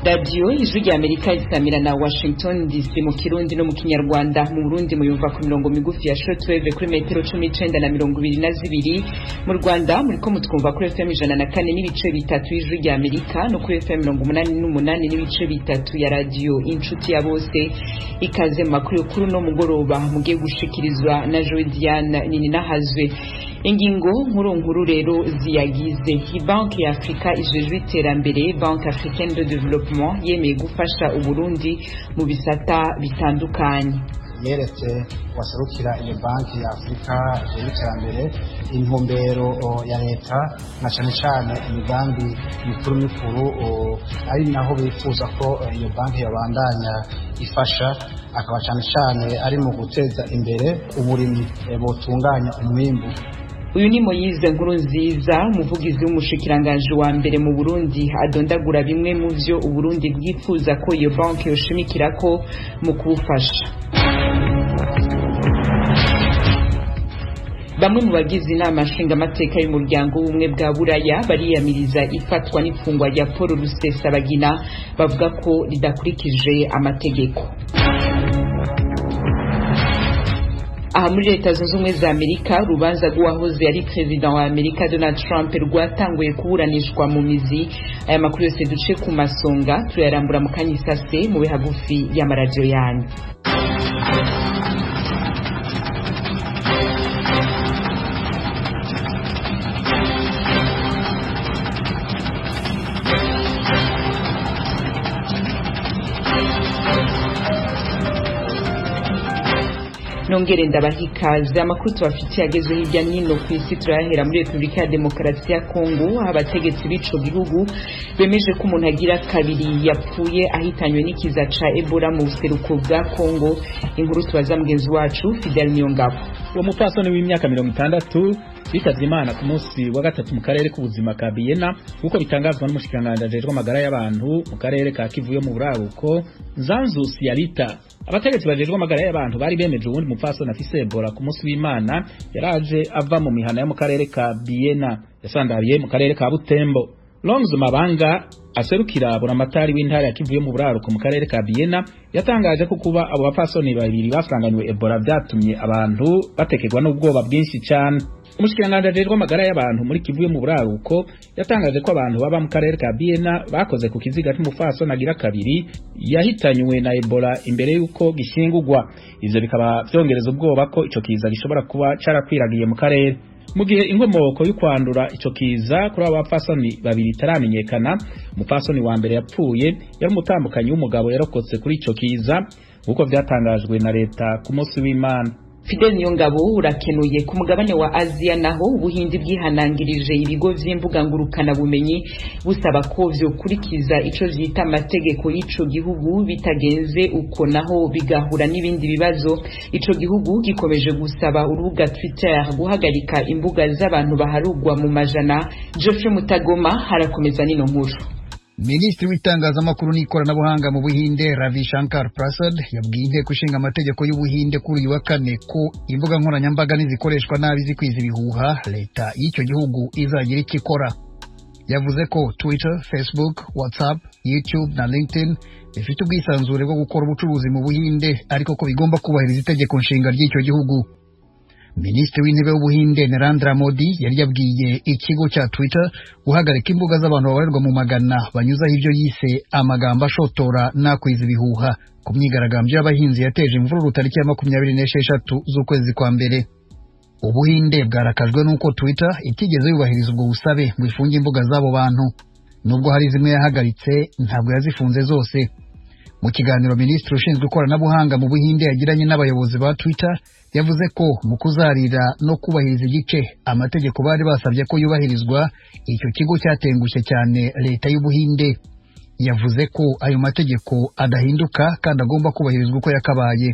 Radio Ijwi rya Amerika isamira na Washington DC mu Kirundi no mu Kinyarwanda. Mu Burundi muyumva ku mirongo migufi ya shortwave kuri metero 19 na 22. Mu Rwanda muriko mutwumva kuri FM 104 n'ibice bitatu Ijwi rya Amerika no kuri FM 88 n'ibice bitatu ya radio Inshuti ya Bose. Ikaze makuru kuri no mugoroba mugiye gushikirizwa na Joy Diane nini nahazwe. Ingingo nkuru rero ziyagize Banki ya Afrika ijejwe iterambere, Banki Africaine de Développement yemeye gufasha Uburundi mu bisata bitandukanye. Yeretse waserukira iyo Banki ya Afrika ijejwe iterambere intumbero ya leta na cyane imigambi mikuru ari naho bifuza ko iyo banki yabandanya ifasha, akaba cyane ari mu guteza imbere uburimyi butunganya umwimbu. Uyu ni Moyize Nkurunziza, umuvugizi w'umushikiranganje wa mbere mu Burundi, adondagura bimwe mu vyo Uburundi bwifuza ko iyo banki yoshimikirako mu kubufasha. Bamwe mu bagize inama nshingamateka y'umuryango w'ubumwe bwa Buraya bariyamiriza ifatwa n'ifungwa rya Paul Rusesabagina, bavuga ko ridakurikije amategeko. Aha muri Leta Zunze Ubumwe za Amerika, urubanza rw'uwahoze ari perezida wa Amerika Donald Trump rwatanguye kuburanishwa mu mizi. Aya makuru yose duce ku masonga turayarambura mu kanyisase mu bihagufi y'amaradiyo yanyu. Nongere ndabahikaze amakuru tubafitiye ageze hirya nino ku isi. Turahera muri Republika ya Demokarasi ya Kongo, abategetsi b'ico gihugu bemeje ko umuntu agira kabiri yapfuye ahitanywe n'ikiza ca Ebola mu buseruko bwa Kongo. Inkuru tubaza mugenzi wacu Fidel Nyongabo. Uwo mupfasoni w'imyaka 60 bitavye Imana ku munsi wa gatatu mu karere k'ubuzima ka Biena, uko bitangazwa n'umushikiranganje ajejwe amagara y'abantu mu karere ka Kivu yo mu buraruko, Nzanzu Sialita. Abategetsi bajejwe amagara y'abantu bari bemeje uwundi mupfasoni afise Ebola ku munsi w'Imana yaraje ava mu mihana yo mu karere ka Biena, yasandabiye mu karere ka Butembo. Lonzo Mabanga aserukira buramatari w'intara ya Kivu yo mu buraruko mu karere ka Biena yatangaje ko kuba abo bapfasoni babiri basanganywe Ebola byatumye abantu batekerwa n'ubwoba bwinshi cyane. Umushikiranganje ajejwe amagara y'abantu muri Kivu yo mu buraruko yatangaje ko abantu baba mu karere ka Biena bakoze ku kiziga cy'umupfasoni agira kabiri yahitanywe na Ebola imbere yuko gishingurwa. Ivyo bikaba byongereza ubwoba ko ico kiza gishobora kuba carakwiragiye mu karere. Mu gihe inkomoko yo kwandura ico kiza kuri abo bapfasoni babiri itaramenyekana, umupfasoni wa mbere yapfuye yari umutambukanyi w'umugabo yarokotse kuri ico kiza uko vyatangajwe na leta ku munsi w'Imana. Fidel Nyongabo urakenuye. Ku mugabane wa Aziya naho Ubuhindi bwihanangirije ibigo vy'imbuga ngurukana bumenyi busaba ko vyokurikiza ico vyita amategeko y'ico gihugu, bitagenze uko naho bigahura n'ibindi bibazo. Ico gihugu gikomeje gusaba urubuga Twitter guhagarika imbuga z'abantu baharugwa mu majana. Geoffrey Mutagoma harakomeza nino nkuru. Minisitiri w'itangazamakuru n'ikoranabuhanga mu Buhinde Ravi Shankar Prasad yabwiye inteko ishinga amategeko y'Ubuhinde kuri uyu wa kane ko imbuga nkoranyambaga nizikoreshwa nabi zikwiza ibihuha, leta y'icyo gihugu izagira icyo ikora. Yavuze ko Twitter, Facebook, WhatsApp, YouTube na LinkedIn bifite ubwisanzure bwo gukora ubucuruzi mu Buhinde, ariko ko bigomba kubahiriza itegeko nshinga ry'icyo gihugu. Minisitiri w'intebe w'Ubuhinde Narendra Modi yari yabwiye ikigo cya Twitter guhagarika imbuga z'abantu babarirwa mu magana banyuzaho ibyo yise amagambo ashotora nakwiza ibihuha ku myigaragambyo y'abahinzi yateje imvururu tariki ya 26 z'ukwezi kwa mbere. Ubuhinde bwarakajwe n'uko Twitter itigeze yubahiriza ubwo busabe ngo ifunge imbuga z'abo bantu. Nubwo hari zimwe yahagaritse, ntabwo yazifunze zose. Mu kiganiro Minisitiri ushinzwe ikoranabuhanga mu Buhinde yagiranye n'abayobozi ba Twitter, yavuze ko mu kuzarira no kubahiriza igice amategeko bari basabye ko yubahirizwa, icyo kigo cyatengushye cyane leta y'Ubuhinde. Yavuze ko ayo mategeko adahinduka kandi agomba kubahirizwa uko yakabaye.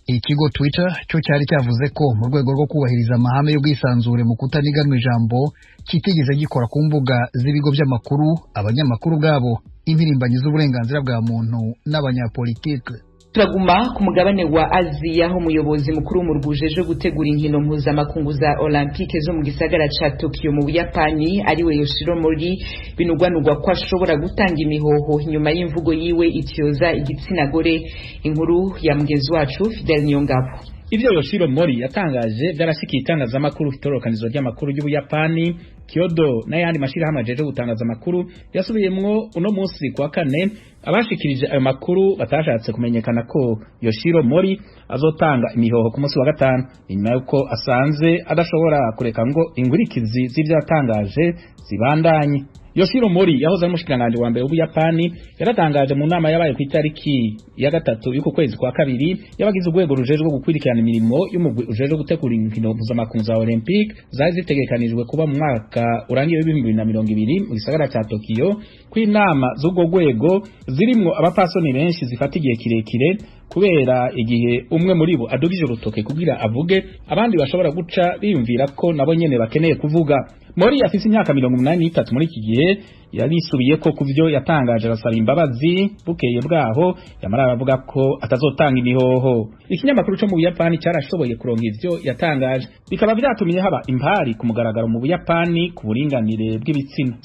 Ikigo Twitter cyo cyari cyavuze ko mu rwego rwo kubahiriza amahame y'ubwisanzure mu kutaniganwa ijambo, kitigeze gikora ku mbuga z'ibigo by'amakuru, abanyamakuru bwabo, impirimbanyi z'uburenganzira bwa muntu n'abanyapolitike. Turaguma ku mugabane wa Aziya aho umuyobozi mukuru w'umurwujeje gutegura inkino mpuzamakungu za Olympique zo mu gisagara ca Tokyo mu Buyapani ariwe Yoshiro Mori binugwanugwa ko ashobora gutanga imihoho nyuma y'imvugo yiwe ityoza igitsina gore. Inkuru ya mugenzi wacu Fidel Niyongabo. Ivyo Yoshiro Mori yatangaje byarashikiye itangazamakuru itororokanizo ry'amakuru y'Ubuyapani Kyodo n'ayandi mashirahamwe ajeje gutangaza amakuru yasubiyemwo uno munsi kwa kane abashikirije ayo makuru batashatse kumenyekana ko Yoshiro Mori azotanga imihoho ku munsi wa gatanu inyuma yuko asanze adashobora kureka ngo ingurikizi z'ivyo yatangaje zibandanye. Yoshiro Mori yahoze ari umushikiranganji wa mbere w'Ubuyapani yaratangaje mu nama yabaye ku itariki ya gatatu y'uko kwezi kwa kabiri yabagize urwego rujejwe gukwirikirana imirimo y'umugwi ujejwe gutegura inkino mpuzamakungu za Olympique zari zitegekanijwe kuba mu mwaka urangiye w'2020 mu gisagara ca Tokyo ku inama z'ubwo rwego zirimwo abapasoni benshi zifata igihe kirekire kubera igihe umwe muri bo adugije urutoke kugira avuge abandi bashobora guca biyumvira ko nabo nyene bakeneye kuvuga. Mori afise imyaka 83 muri iki gihe yarisubiye ko kuvyo yatangaje arasaba imbabazi bukeye bwaho yamara aravuga ko atazotanga imihoho. Ikinyamakuru cyo mu Buyapani cyarashoboye kuronka ivyo yatangaje bikaba byatumiye haba impari ku mugaragaro mu Buyapani ku buringanire bw'ibitsina.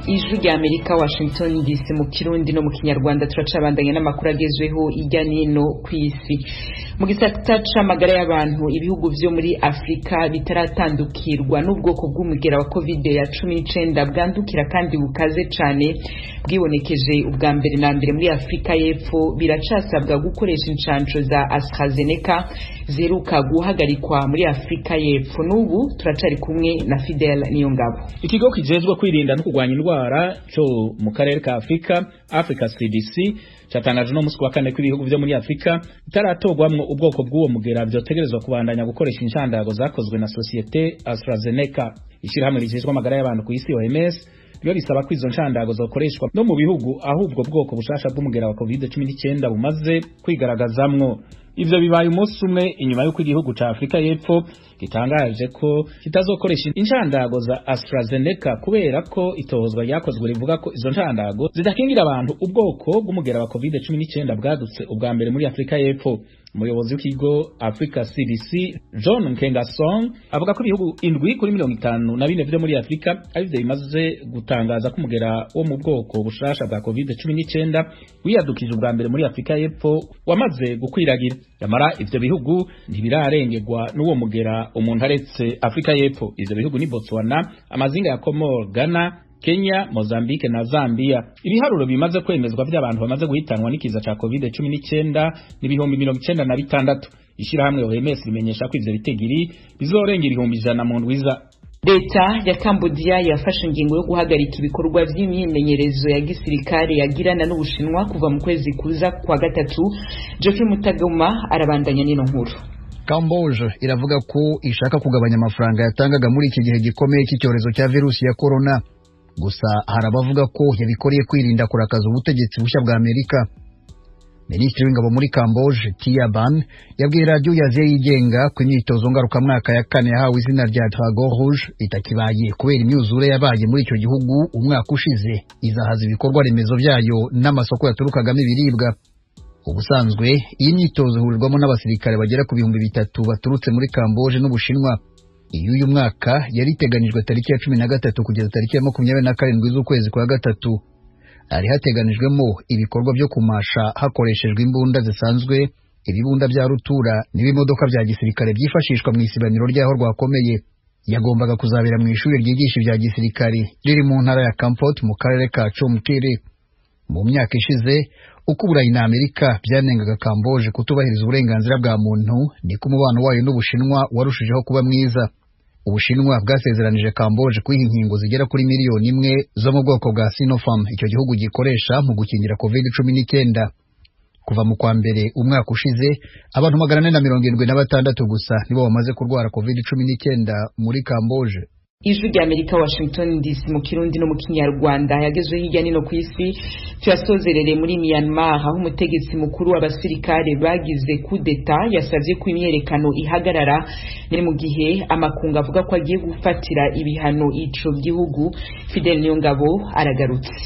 Ijwi rya Amerika Washington DC mu Kirundi no mu Kinyarwanda turacabandanya n'amakuru agezweho ijya nino kw'isi. Mu gisata c'amagara y'abantu ibihugu vyo muri Afrika bitaratandukirwa n'ubwoko bw'umugera wa COVID-19 bwandukira kandi bukaze cane bwibonekeje ubwa mbere na mbere muri Afrika y'Epfo biracasabwa gukoresha incanco za AstraZeneca ziheruka guhagarikwa muri Afrika y'Epfo. N'ubu turacari kumwe na Fidel Niyongabo. Ikigo kijejwe kwirinda no kurwanya indwara cyo mu karere ka Africa CDC cyatangaje no musi wa kane ko ibihugu vyo muri Afrika bitaratogwamwo ubwoko bw'uwo mugera byotegerezwa kubandanya gukoresha inshandago zakozwe na societe AstraZeneca. Ishirahamwe rijejwe amagara y'abantu ku isi OMS ryo risaba ko izo nshandago zokoreshwa no mu bihugu aho ubwo bwoko bushasha bw'umugera wa COVID-19 bumaze kwigaragazamwo. Ivyo bibaye umunsi umwe inyuma y'uko igihugu ca Afrika y'Epfo gitangaje ko kitazokoresha inshandago za AstraZeneca kubera ko itohozwa ryakozwe rivuga ko izo nshandago zidakingira abantu ubwoko bw'umugera wa COVID-19 bwadutse ubwa mbere muri Afrika y'Epfo. Umuyobozi w'ikigo Africa CDC John Nkengasong avuga ko ibihugu 7 kuri 54 vyo muri Afrika arivyo bimaze gutangaza ko umugera wo mu bwoko bushasha bwa COVID-19 wiyadukije ubwa mbere muri Afrika y'Epfo wamaze gukwiragira. Yamara ivyo bihugu ntibirarengerwa n'uwo mugera umuntu aretse Afrika y'Epfo. Ivyo bihugu ni Botswana, amazinga ya Comores, Ghana, Kenya, Mozambique na Zambia. Ibiharuro bimaze kwemezwa by'abantu bamaze guhitanwa n'ikiza ca COVID-19 n'ibihumbi 96. Ishirahamwe OMS rimenyesha ko ivyo bitegiri bizorengera 100 mu ndwiza. Leta ya Cambodia yafashe ingingo yo guhagarika ibikorwa vy'imyimenyerezo ya gisirikare yagirana n'Ubushinwa kuva mu kwezi kuza kwa gatatu. Geoffrey Mutagoma arabandanya nino nkuru. Cambodia iravuga ko ishaka kugabanya amafaranga yatangaga muri iki gihe gikomeye cy'icyorezo cya virusi ya corona. Gusa harabavuga ko yabikoreye kwirinda kurakaza ubutegetsi bushya bwa Amerika. Minisitiri w'ingabo muri Cambodia Tia Ban yabwiye radio yaziye yigenga ku imyitozo ngarukamwaka ya kane yahawe izina rya Dragon Rouge itakibaye kubera imyuzure yabaye muri icyo gihugu umwaka ushize izahaza ibikorwa remezo byayo n'amasoko yaturukagamo ibiribwa. Ubusanzwe iyi myitozo ihurirwamo n'abasirikare bagera ku 3,000 baturutse muri Cambodia n'Ubushinwa. Uyu mwaka yari iteganijwe tariki ya 13 kugeza tariki ya 27 z'ukwezi kwa gatatu. Ari hateganijwemo ibikorwa byo kumasha hakoreshejwe imbunda zisanzwe, ibibunda bya rutura n'ibimodoka bya gisirikare byifashishwa mu isibaniro ryaho rwakomeye. Yagombaga kuzabera mu ishuri ryigisha ibya gisirikare riri mu ntara ya Kampot mu karere ka Chomkiri. Mu myaka ishize uko Uburayi na Amerika byanengaga Cambodia kutubahiriza uburenganzira bwa muntu, niko umubano wayo n'Ubushinwa warushijeho kuba mwiza. Ubushinwa bwasezeranije Cambodia kwiha inkingo zigera kuri 1 miliyoni zo mu bwoko bwa Sinopharm icyo gihugu gikoresha mu gukingira COVID-19. Kuva mu kwa mbere umwaka ushize abantu 476 gusa nibo bamaze kurwara COVID-19 muri Cambodia. Ijwi rya Amerika Washington DC mu Kirundi no mu Kinyarwanda yagezwe hirya nino ku isi. Tuyasozerere muri Myanmar aho umutegetsi mukuru w'abasirikare bagize kudeta yasavye ko imyerekano ihagarara ni mu gihe amakunga avuga ko agiye gufatira ibihano ico gihugu. Fidel Niyongabo aragarutse.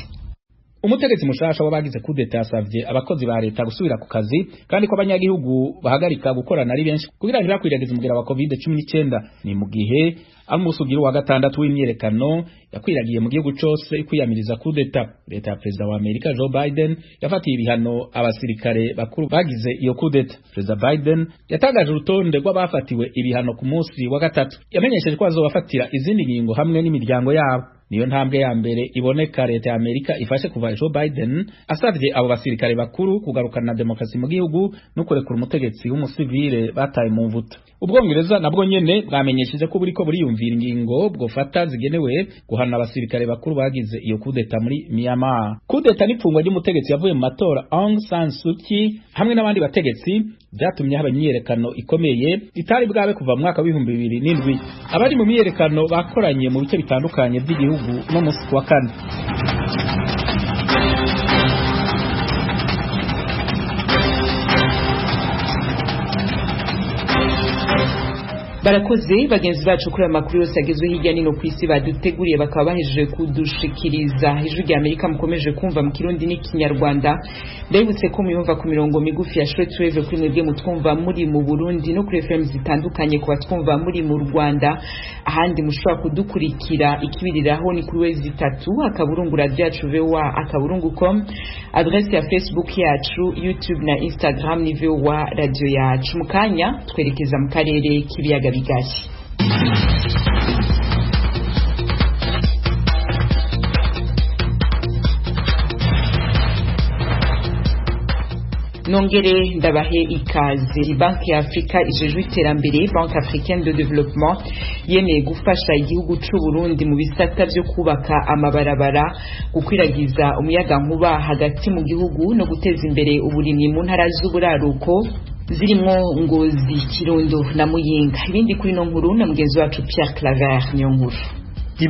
umutegetsi mushasha w'abagize kudeta yasavye abakozi ba leta gusubira ku kazi kandi ko abanyagihugu bahagarika gukorana ari benshi kugira ntibakwiragize umugera wa COVID-19 ni mu gihe amusugiro wa gatandatu w'imyerekano yakwiragiye mu gihugu cose kwiyamiriza kudeta. Leta ya Perezida wa Amerika Joe Biden yafatiye ibihano abasirikare bakuru bagize iyo kudeta. Perezida Biden yatangaje urutonde rw'abafatiwe ibihano ku munsi wa gatatu, yamenyesheje ko azobafatira izindi ngingo hamwe n'imiryango yabo. Niyo ntambwe ya mbere iboneka leta ya Amerika ifashe kuva Joe Biden asavye abo basirikare bakuru kugarukana demokrasi mu gihugu no kurekura umutegetsi w'umusivile bataye mu mvuto. Ubwongereza nabwo nyene bwamenyesheje ko buriko buriyumvira ingingo bwofata zigenewe guhana abasirikare bakuru bagize iyo kudeta muri Myanmar. Kudeta n'ipfungwa ry'umutegetsi yavuye mu matora Aung San Suu Kyi hamwe n'abandi bategetsi byatumye haba imyiyerekano ikomeye itari bwabe kuva mu mwaka w'ibihumbi 2007. Abari mu myiyerekano bakoranye mu bice bitandukanye by'igihugu no musi wa kane. Barakoze bagenzi bacu kuri amakuru yose agezwe hirya nino ku isi baduteguriye bakaba bahejeje kudushikiriza. Ijwi rya Amerika mukomeje kumva mu Kirundi n'Ikinyarwanda. Ndabibutse ko muyumva ku mirongo migufi ya shortwave kuri mwebwe mutwumva muri mu Burundi no kuri FM zitandukanye ku batwumva muri mu Rwanda. Ahandi mushobora kudukurikira ikibiriraho ni kuri wezi 3 akaburungu radio yacu VOA akaburungu.com, adresse ya Facebook yacu, YouTube na Instagram ni VOA radio yacu. Mukanya twerekeza mu karere k'ibiyaga bigari. Nongere ndabahe ikaze. Banki ya Afrika ijejwe iterambere, Banque Africaine de Développement, yemeye gufasha igihugu c'u Burundi mu bisata byo kubaka amabarabara, gukwiragiza umuyaga nkuba hagati mu gihugu no guteza imbere uburimyi mu ntara z'uburaruko zirimo Ngozi, Kirundo na Muyinga. Ibindi kuri no nkuru na mugenzi wacu Pierre Claver niyo nkuru.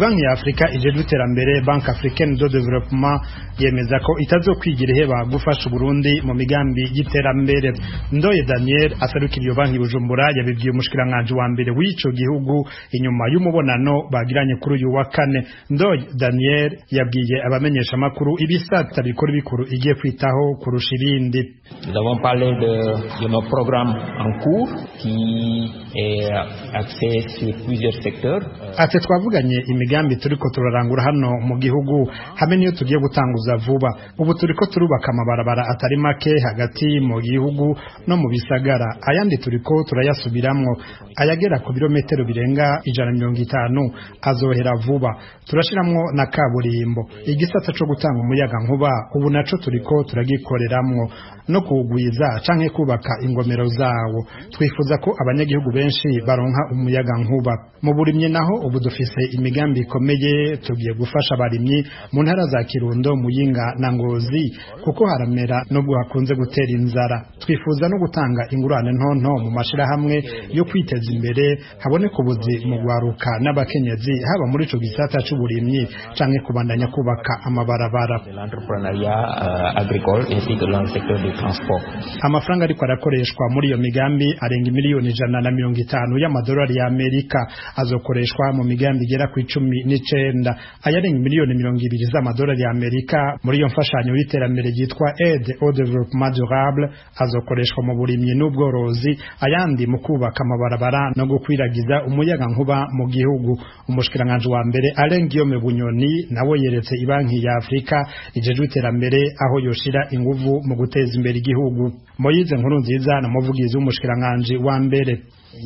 Banki ya Afrika ijejwe iterambere, Banque Africaine de Développement, yemeza ko itazokwigira iheba gufasha Burundi mu migambi y'iterambere. Ndoye Daniel aserukira iyo banki Bujumbura yabibwiye umushikiranganje wa mbere w'ico gihugu inyuma y'umubonano bagiranye kuri uyu wa kane. Ndoye Daniel yabwiye abamenyesha makuru ibisata bikuru igiye kwitaho kurusha ibindi. Nous avons parlé de nos programmes en cours qui est axé sur plusieurs secteurs. Ate twavuganye imigambi turiko turarangura hano mu gihugu hamwe niyo tugiye gutanguza vuba. Ubu turiko turubaka amabarabara atari make hagati mu gihugu no mu bisagara, ayandi turiko turayasubiramwo, ayagera ku birometero birenga 150 azohera vuba. Turashiramwo na kaburimbo. Igisata cyo gutanga umuyaga nkuba ubu naco turiko turagikoreramwo no kugwiza canke kubaka ingomero zawo. Twifuza ko abanyagihugu benshi baronka umuyaga nkuba. Mu burimye naho ubu dufise imigambi ikomeye tugiye gufasha abarimyi mu ntara za Kirundo, Muyinga na Ngozi kuko haramera nubwo hakunze gutera inzara. Twifuza no gutanga ingurane ntonto mu mashirahamwe yo kwiteza imbere, habone kubuzi mu gwaruka n'abakenyezi haba muri ico gisata c'uburimyi canke kubandanya kubaka amabarabara. L'entrepreneuriat agricole ainsi que dans le secteur du transport. Amafaranga ariko arakoreshwa muri iyo migambi arenga miliyoni 150 y'amadolari ya Amerika azokoreshwa mu migambi igera ku 19, ayarenga miliyoni 200 z'amadolari ya Amerika muri iyo mfashanyo y'iterambere yitwa Aide au Développement Durable azokoreshwa mu burimyi n'ubworozi, ayandi mu kubaka amabarabara no gukwiragiza umuyaga nkuba mu gihugu. Umushikiranganje wa mbere Alain Guillaume Bunyoni nawe yeretse Banki ya Afrika ijejwe iterambere aho yoshira inguvu mu guteza imbere igihugu. Moyize Nkurunziza na muvugizi w'umushikiranganje wa mbere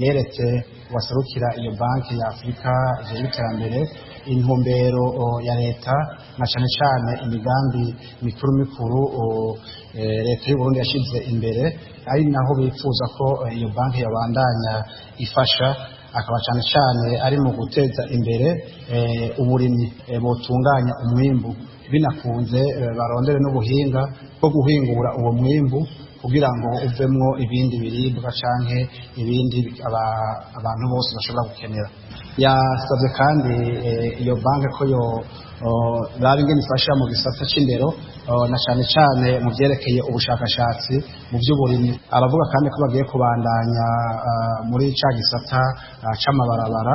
yeretse wasarukira iyo banki ya Afrika ijejwe iterambere intumbero ya leta na cyane imigambi mikuru leta y'u Burundi yashize imbere, ari naho bifuza ko iyo banki yabandanya ifasha, akaba cyane ari mu guteza imbere uburimyi butunganya umwimbu, binakunze barondere n'ubuhinga bwo guhingura uwo mwimbu kugira ngo uvemwo ibindi biribwa canke ibindi abantu bose bashobora gukenera. Yasabye kandi iyo banki ko yo ingene ifasha mu gisata c'indero na cyane mu byerekeye ubushakashatsi mu by'uburimyi. Aravuga kandi ko bagiye kubandanya muri ca gisata c'amabarabara,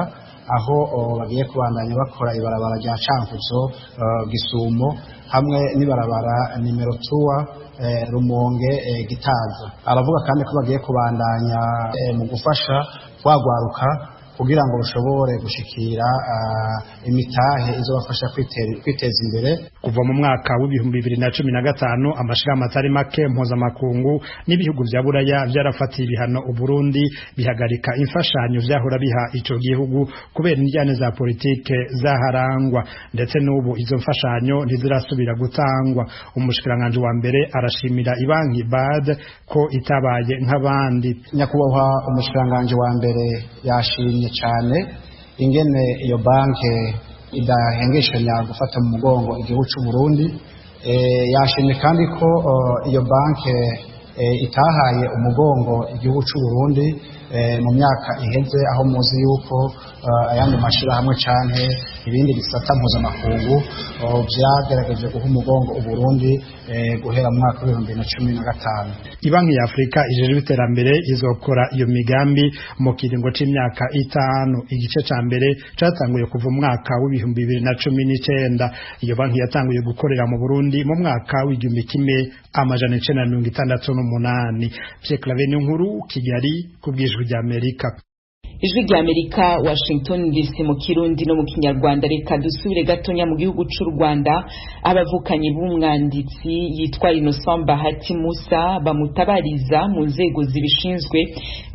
aho bagiye kubandanya bakora ibarabara rya Cankuzo Gisumo hamwe n'ibarabara nimero 3 Rumonge Gitaza. Aravuga kandi ko bagiye kubandanya mu gufasha kwagwaruka kugira ngo rushobore gushikira imitahe izobafasha kwiteza imbere. Kuva mu mwaka w'2015 amashirahamwe atari make mpuzamakungu n'ibihugu vya Buraya vyarafatiye ibihano Uburundi bihagarika imfashanyo vyahora biha ico gihugu kubera injyane za politike zaharangwa, ndetse n'ubu izo mfashanyo ntizirasubira gutangwa. Umushikiranganje wa mbere arashimira ibanki BAD ko itabaye nk'abandi. Nyakubahwa umushikiranganje wa mbere yashimye cyane ingene iyo banke idahengeshanya gufata mu mugongo igihugu cy'u Burundi. Yashimye kandi ko iyo banke itahaye umugongo igihugu cy'u Burundi mu myaka iheze, aho muzi yuko ayandi mashirahamwe canke ibindi bisata mpuzamakungu vyagerageje guha umugongo Uburundi guhera mu mwaka w'2015. Ibanki ya Afrika ijejwe iterambere izokora iyo migambi mu kiringo c'imyaka 5. Igice ca mbere catanguye kuva mu mwaka w'2019. Iyo banki yatanguye gukorera mu Burundi mu mwaka w'1968. Pierre Claver Nkuru, Kigali, kubw'Ijwi ry'Amerika. Ijwi ry'Amerika, Washington DC mu Kirundi no mu Kinyarwanda. Reka dusubire gatonya mu gihugu c'u Rwanda. Abavukanyi b'umwanditsi yitwa Innocent Bahati Musa bamutabariza mu nzego zibishinzwe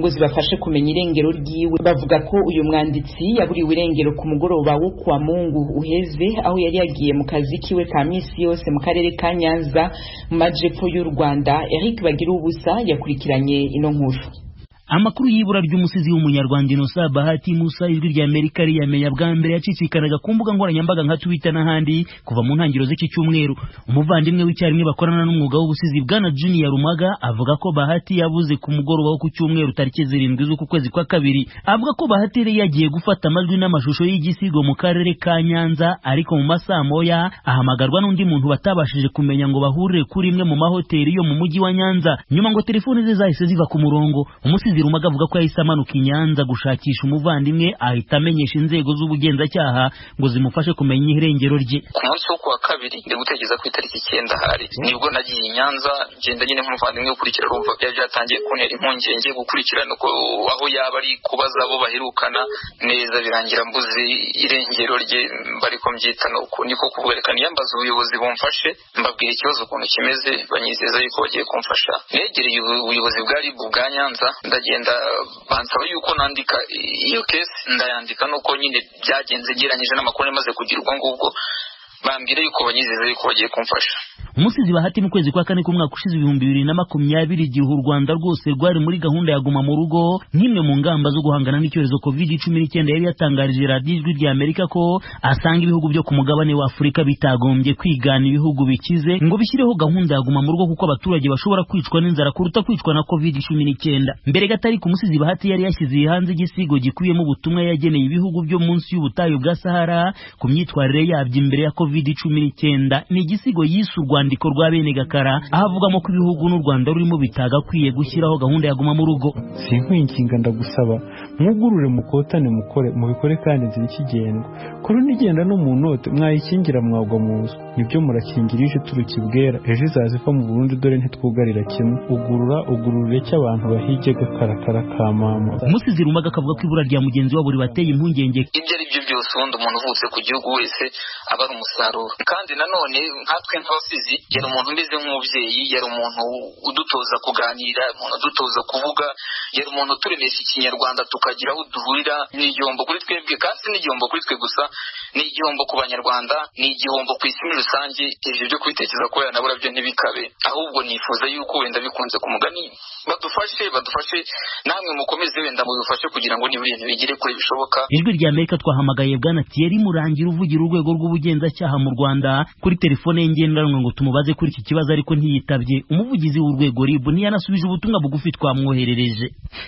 ngo zibafashe kumenya irengero ryiwe. Bavuga ko uyu mwanditsi yaburiwe irengero ku mugoroba wo kwa Mungu uheze, aho yari yagiye mu kazi kiwe ka misi yose mu karere ka Nyanza mu majepfo y'u Rwanda. Eric Bagirubusa yakurikiranye ino nkuru. Amakuru y'ibura ry'umusizi w'umunyarwanda Innocent Bahati Musa Ijwi ry'Amerika riyamenya bwa mbere yacicikanaga ku mbuga nkoranyambaga nka Twitter n'ahandi kuva mu ntangiriro z'iki cyumweru. Umuvandimwe w'icyarimwe bakorana n'umwuga w'ubusizi Bwana Junior Rumaga avuga ko Bahati yabuze ku mugoroba wo ku cyumweru tariki 7 z'uku kwezi kwa kabiri. Avuga ko Bahati yari yagiye gufata amajwi n'amashusho y'igisigo mu karere ka Nyanza, ariko mu masaha moya ahamagarwa n'undi muntu batabashije kumenya ngo bahurire kuri imwe mu mahoteli yo mu mujyi wa Nyanza. Nyuma ngo telefone ze zahise ziva ku murongo. Umusizi Rumaga avuga ko yahise amanuka i Nyanza gushakisha umuvandimwe, ahita amenyesha inzego z'ubugenzacyaha ngo zimufashe kumenya irengero rye. Ku munsi wo kuwa kabiri ndi gutegereza ku itariki 9 hari nibwo nagiye i Nyanza ngenda nyine nk'umuvandimwe ukurikira, urumva byatangiye kuntera impungenge gukurikirana ko aho yaba ari kubaza abo baherukana neza, birangira mbuzi irengero rye. Bariko mbyita nuko niko kuberekana yambaza ubuyobozi bumfashe, mbabwira ikibazo ukuntu kimeze, banyizeza yuko bagiye kumfasha. Negereye ubuyobozi bwari bwa Nyanza, ndagenda bansaba yuko nandika iyo case, ndayandika nuko nyine byagenze geranyije n'amakuru maze kugira ubwo ngubwo, bambwira yuko banyizeza yuko bagiye kumfasha. Umusizi Bahati mu kwezi kwa 4 k'umwaka ushize 2020 igihe u Rwanda rwose rwari muri gahunda ya guma mu rugo nk'imwe mu ngamba zo guhangana n'icyorezo COVID-19, yari yatangarije radiyo Ijwi ry'Amerika ko asanga ibihugu byo ku mugabane wa Afurika bitagombye kwigana ibihugu bikize ngo bishyireho gahunda ya guma mu rugo, kuko abaturage bashobora kwicwa n'inzara kuruta kwicwa na COVID-19. Mbere gatari ku Umusizi Bahati yari yashyize hanze igisigo gikuyemo ubutumwa yageneye ibihugu byo munsi y'ubutayu bwa Sahara ku myitwarire yabyo imbere ya COVID-19. Ni igisigo yise urwandiko rwa bene Gakara, ahavugamo ko ibihugu n'u Rwanda rurimo bitagakwiye gushyiraho gahunda ya guma mu rugo. Sinkwinginga ndagusaba mwugurure mukotane mubikore kandi nzira ikigendwa korona igenda no mu note mwayikingira mwagwa muzo, nibyo murakingirije turukibwera ejo izaziva mu Burundi dore ntitwugarira kimwe. ugurure cy'abantu bahige Gakarakara ka mama. Umusizi Rumaga akavuga ko ibura rya mugenzi wabo ribateye impungenge. Ibyo ari byo byose ubundi umuntu uvutse ku gihugu wese aba ari umusaruro, kandi nanone nkatwe nk'abasizi yari umuntu umeze nk'umubyeyi, yari umuntu udutoza kuganira, umuntu udutoza kuvuga, yari umuntu turemesha ikinyarwanda tukagira aho duhurira. Ni igihombo kuri twebwe, kandi ni igihombo kuri twe gusa, ni igihombo ku banyarwanda, ni igihombo ku isi muri rusange. Ibyo byo kwitekereza ko yanabura byo ntibikabe, ahubwo nifuza yuko wenda bikunze ku mugani badufashe namwe mukomeze wenda mubifashe kugira ngo niba ibintu bigire kure bishoboka. Ijwi ry'Amerika twahamagaye Bwana Thierry Murangira uvugira urwego rw'ubugenzacyaha mu Rwanda kuri telefone ye ngendanwa ngo tumubaze kuri iki kibazo, ariko ntiyitabye. Umuvugizi w'urwego RIB ntiyanasubije ubutumwa bugufi twamwoherereje.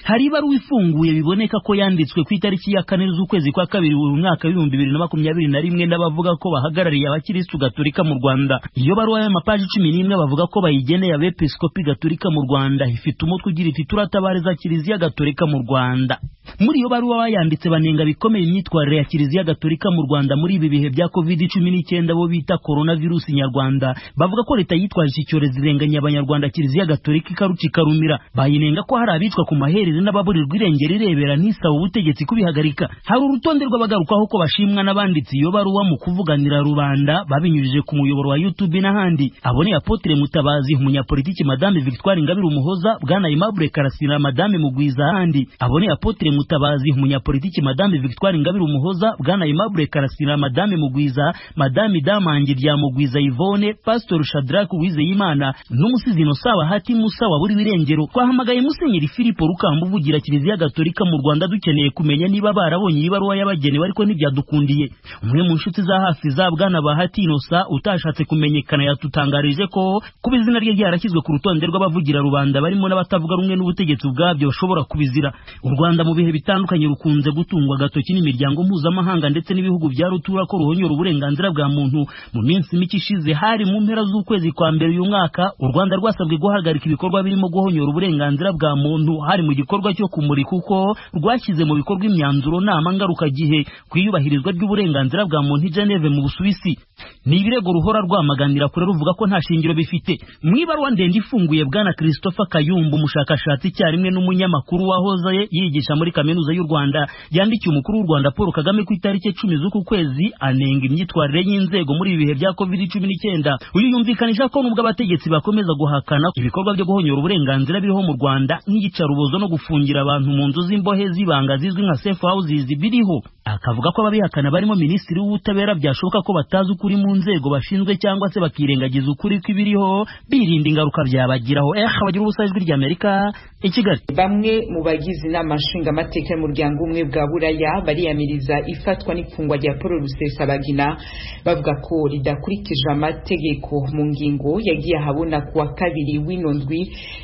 Hari ibaruwa ifunguye biboneye biboneka ko yanditswe ku itariki ya 4 z'ukwezi kwa kabiri mu mwaka wa 2021 n'abavuga ko bahagarariye abakirisitu gatolika mu Rwanda. Iyo baruwa y'amapaji 11 bavuga ko bayigeneye abepiskopi gatolika mu Rwanda ifite umutwe ugira iti turatabariza kiliziya gatolika mu Rwanda. Muri iyo baruwa bayanditse banenga bikomeye imyitwarire ya kiliziya gatolika mu Rwanda muri ibi bihe bya COVID-19 bo bita coronavirus nyarwanda. Bavuga ko leta yitwaje iki cyorezo irenganya abanyarwanda kiliziya gatolika ikaruca ikarumira. Bayinenga ko hari abicwa ku maherere n'ababurirwa irengero irebera ntisaba ubutegetsi kubihagarika. Hari urutonde rw'abagarukaho ko bashimwa n'abanditsi iyo baruwa mu kuvuganira rubanda babinyujije ku muyoboro wa YouTube n'ahandi. Abone Apotre Mutabazi, umunyapolitiki Madame Victoire Ingabire Umuhoza, Bwana Aimable Karasira, Madame Mugwiza ahandi. Abone Apotre Mutabazi, umunyapolitiki Madame Victoire Ingabire Umuhoza, Bwana Aimable Karasira, Madame Mugwiza, Madame Damangi rya Mugwiza Yvonne, Pastor Shadrack Uwizeyimana n'umusizi Innocent Bahati Musa wa buri birengero. Twahamagaye Musenyeri Filipo Rukamba uvugira Kiliziya Gatolika mu Rwanda dukeneye kumenya niba barabonye ibaruwa y'abagenewe ariko ntibyadukundiye. Umwe mu nshuti za hafi za Bwana Bahati Innocent utashatse kumenyekana yatutangarije ko kuba izina rye ryarashyizwe ku rutonde rw'abavugira rubanda barimo n'abatavuga rumwe n'ubutegetsi bwabyo bashobora kubizira. U Rwanda mu bihe bitandukanye rukunze gutungwa gatoki n'imiryango mpuzamahanga ndetse n'ibihugu bya rutura ko ruhonyora uburenganzira bwa muntu. Mu minsi mike ishize hari mu mpera z'ukwezi kwa mbere uyu mwaka u Rwanda rwasabwe guhagarika ibikorwa birimo guhonyora uburenganzira bwa muntu hari mu gikorwa cyo kumurika uko rwashyize mu bikorwa imyanzuro nama ngaruka gihe kwiyubahirizwa ry'uburenganzira bwa muntu i Geneve mu Busuwisi. Ni ibirego ruhora rwamaganira kure ruvuga ko nta shingiro bifite. Mu ibaruwa ndende ifunguye Bwana Christopher Kayumba, umushakashatsi cyarimwe n'umunyamakuru wahoze yigisha muri kaminuza y'u Rwanda, yandikiye umukuru w'u Rwanda Paul Kagame ku itariki 10 z'uku kwezi anenga imyitwarire y'inzego muri ibi bihe bya COVID-19. Uyu yumvikanisha ko nubwo abategetsi bakomeza guhakana ibikorwa byo guhonyora uburenganzira biriho mu Rwanda nk'iyicarubozo no gufungira abantu mu nzu z'imbohe zibanga zizwi nka safe houses biriho. Akavuga ko ababihakana barimo Minisitiri w'Ubutabera byashoboka ko batazi ukuri mu nzego bashinzwe cyangwa se bakirengagiza ukuri kw'ibiriho birinda ingaruka byabagiraho. Bagira ubusajwi ry'Amerika i Kigali. Bamwe mu bagize inama nshingamateka y'umuryango umwe bwa Buraya bariyamiriza ifatwa n'ifungwa rya Paul Rusesabagina bavuga ko ridakurikije amategeko mu ngingo yagiye ahabona kuwa kabiri w'inondwi.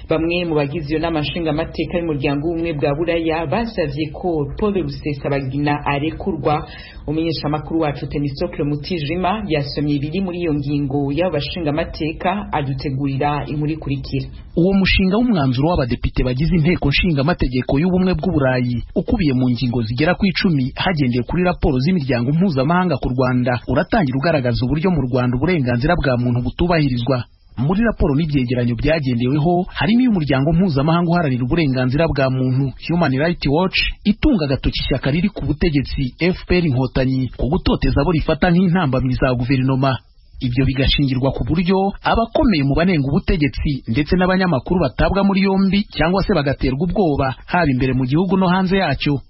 Bamwe mu bagize iyo nama nshingamateka y'umuryango umwe bwa Buraya basavye ko Paul Rusesabagina arekurwa. Umenyesha makuru wacu Temistocle Mutijima yasomye ibiri muri iyo ngingo y'abashingamateka adutegurira inkuru ikurikira. Uwo mushinga w'umwanzuro w'abadepite bagize inteko nshingamategeko y'ubumwe bw'Uburayi ukubiye mu ngingo zigera ku 10 hagendeye kuri raporo z'imiryango mpuzamahanga ku Rwanda uratangira ugaragaza uburyo mu Rwanda uburenganzira bwa muntu butubahirizwa. Muri raporo n'ibyegeranyo byagendeweho harimo y'umuryango mpuzamahanga uharanira uburenganzira bwa muntu Human Rights Watch itunga agatoki ishyaka riri ku butegetsi FPR Inkotanyi ku gutoteza abo rifata nk'intambamyi za guverinoma. Ibyo bigashingirwa ku buryo abakomeye mu banenga ubutegetsi ndetse n'abanyamakuru batabwa muri yombi cyangwa se bagaterwa ubwoba haba imbere mu gihugu no hanze yacyo.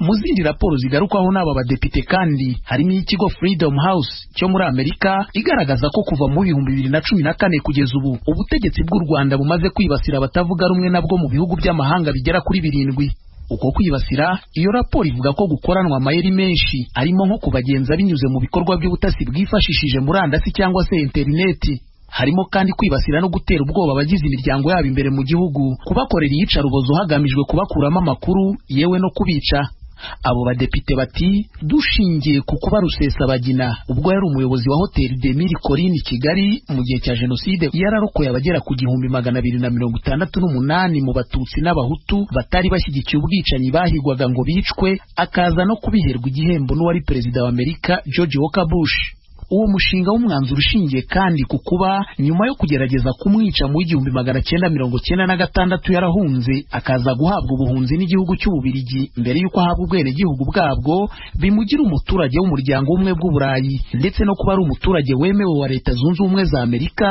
Mu zindi raporo zigarukwaho n'aba badepite kandi harimo ikigo Freedom House cyo muri Amerika igaragaza ko kuva mu 2014 kugeza ubu ubutegetsi bw'u Rwanda bumaze kwibasira abatavuga rumwe nabwo mu bihugu by'amahanga bigera kuri 7. Uko kwibasira iyo raporo ivuga ko gukoranwa amayeri menshi arimo nko kubagenza binyuze mu bikorwa by'ubutasi bwifashishije murandasi cyangwa se interineti. Harimo kandi kwibasira no gutera ubwoba abagize imiryango yabo imbere mu gihugu, kubakorera iyicarubozo hagamijwe kubakuramo amakuru yewe no kubica. Abo badepite bati dushingiye ku kuba Rusesabagina ubwo yari umuyobozi wa Hotel de Mille Collines Kigali mu gihe cya Jenoside yararokoye abagera ku 268 mu Batutsi n'Abahutu batari bashyigikiye ubwicanyi bahigwaga ngo bicwe, akaza no kubiherwa igihembo n'uwari perezida wa Amerika George Walker Bush. Uwo mushinga w'umwanzuro ushingiye kandi ku kuba nyuma yo kugerageza kumwica mu 1996 yarahunze akaza guhabwa ubuhunzi n'igihugu cy'Ububirigi mbere yuko ahabwa ubwenegihugu bwabwo bimugira umuturage w'umuryango umwe bw'Uburayi ndetse no kuba ari umuturage wemewe wa Leta Zunze Ubumwe za Amerika.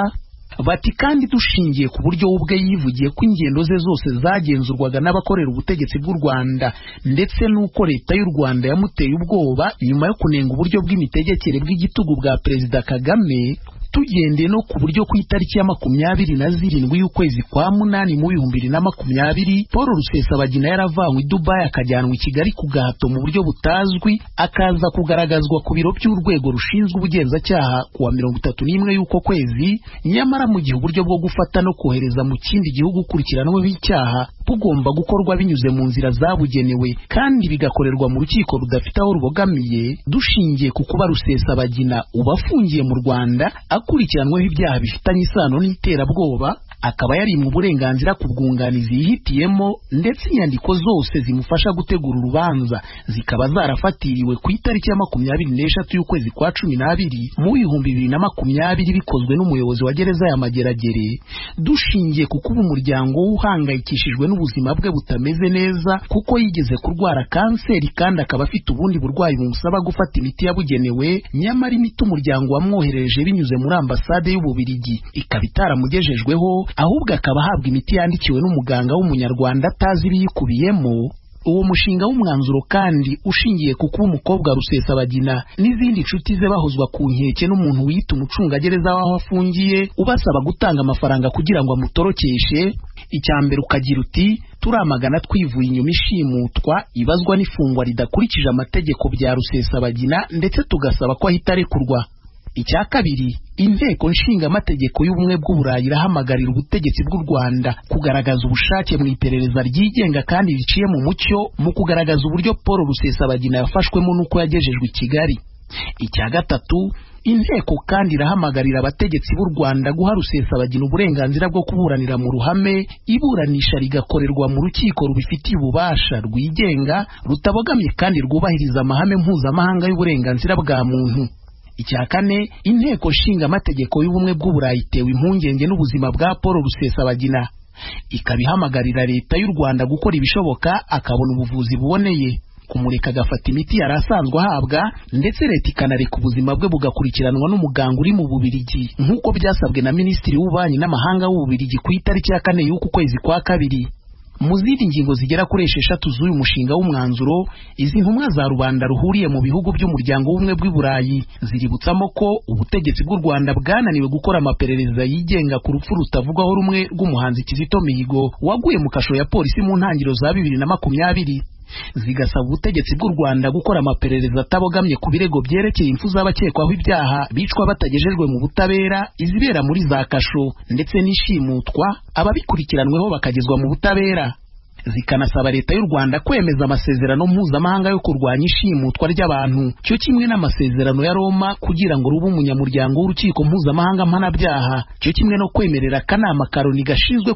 Bati kandi dushingiye ku buryo ubwe yivugiye ko ingendo ze zose zagenzurwaga n'abakorera ubutegetsi bw'u Rwanda ndetse n'uko Leta y'u Rwanda yamuteye ubwoba nyuma yo kunenga uburyo bw'imitegekere bw'igitugu bwa Perezida Kagame, tugendeye no ku buryo ku itariki ya 27 y'ukwezi kwa munani mu 2020 Paul Rusesabagina yaravanywe i Dubai akajyanwa i Kigali ku gahato mu buryo butazwi, akaza kugaragazwa ku biro by'urwego rushinzwe ubugenzacyaha kuwa 31 y'uko kwezi, nyamara mu gihe uburyo bwo gufata no kohereza mu kindi gihugu ukurikiranweho icyaha bugomba gukorwa binyuze mu nzira zabugenewe kandi bigakorerwa mu rukiko rudafite aho rubogamiye. Dushingiye ku kuba Rusesabagina ubafungiye mu Rwanda akurikiranweho ibyaha bifitanye isano n'iterabwoba, akaba yarimwe uburenganzira ku bwunganizi yihitiyemo, ndetse inyandiko zose zimufasha gutegura urubanza zikaba zarafatiriwe ku itariki ya 26 y'ukwezi kwa 12 mu 2020 bikozwe n'umuyobozi wa gereza ya Mageragere. Dushingiye ku kuba umuryango uhangayikishijwe n'ubuzima bwe butameze neza kuko yigeze kurwara kanseri kandi akaba afite ubundi burwayi bumusaba gufata imiti yabugenewe, nyamara imiti umuryango wamwohereje binyuze muri ambasade y'Ububiligi ikaba itaramugejejweho, ahubwo akaba ahabwa imiti yandikiwe n'umuganga w'umunyarwanda atazi ibiyikubiyemo. Uwo mushinga w'umwanzuro kandi ushingiye ku kuba umukobwa Rusesabagina n'izindi nshuti ze bahozwa ku nkeke n'umuntu wiyita umucungagereza w'aho afungiye ubasaba gutanga amafaranga kugira ngo amutorokeshe. Icyambere ukagira uti turamagana twivuye inyuma ishimutwa, ibazwa n'ifungwa ridakurikije amategeko bya Rusesabagina, ndetse tugasaba ko ahita arekurwa. Icya kabiri, inteko nshingamategeko y'ubumwe bw'Uburayi irahamagarira ubutegetsi bw'u Rwanda kugaragaza ubushake mu iperereza ryigenga kandi riciye mu mucyo mu kugaragaza uburyo Paul Rusesabagina yafashwemo n'uko yagejejwe i Kigali. Icya gatatu, inteko kandi irahamagarira abategetsi b'u Rwanda guha Rusesabagina uburenganzira bwo kuburanira mu ruhame, iburanisha rigakorerwa mu rukiko rubifitiye ububasha rwigenga, rutabogamye kandi rwubahiriza amahame mpuzamahanga y'uburenganzira bwa muntu. Icya kane, inteko nshingamategeko y'ubumwe bw'Uburayi itewe impungenge n'ubuzima bwa Paul Rusesabagina, ikaba ihamagarira leta y'u Rwanda gukora ibishoboka akabona ubuvuzi buboneye, kumureka agafata imiti yari asanzwe ahabwa, ndetse leta ikanareka ubuzima bwe bugakurikiranwa n'umuganga uri mu Bubiligi nk'uko byasabwe na Minisitiri w'Ububanyi n'Amahanga w'Ububiligi ku itariki ya 4 y'uku kwezi kwa kabiri. Mu zindi ngingo zigera kuri 6 z'uyu mushinga w'umwanzuro, izi ntumwa za rubanda ruhuriye mu bihugu by'umuryango w'ubumwe bw'Iburayi ziributsamo ko ubutegetsi bw'u Rwanda bwananiwe gukora amaperereza yigenga ku rupfu rutavugwaho rumwe rw'umuhanzi Kizito Mihigo waguye mu kasho ya polisi mu ntangiriro za 2020. Zigasaba ubutegetsi bw'u Rwanda gukora amaperereza atabogamye ku birego byerekeye impfu z'abakekwaho ibyaha bicwa batagejejwe mu butabera, izibera muri za kasho, ndetse n'ishimutwa ababikurikiranweho bakagezwa mu butabera. Zikanasaba leta y'u Rwanda kwemeza amasezerano mpuzamahanga yo kurwanya ishimutwa ry'abantu, cyo kimwe n'amasezerano ya Roma kugira ngo rube umunyamuryango w'urukiko mpuzamahanga mpanabyaha, cyo kimwe no kwemerera akanama Karoni gashinzwe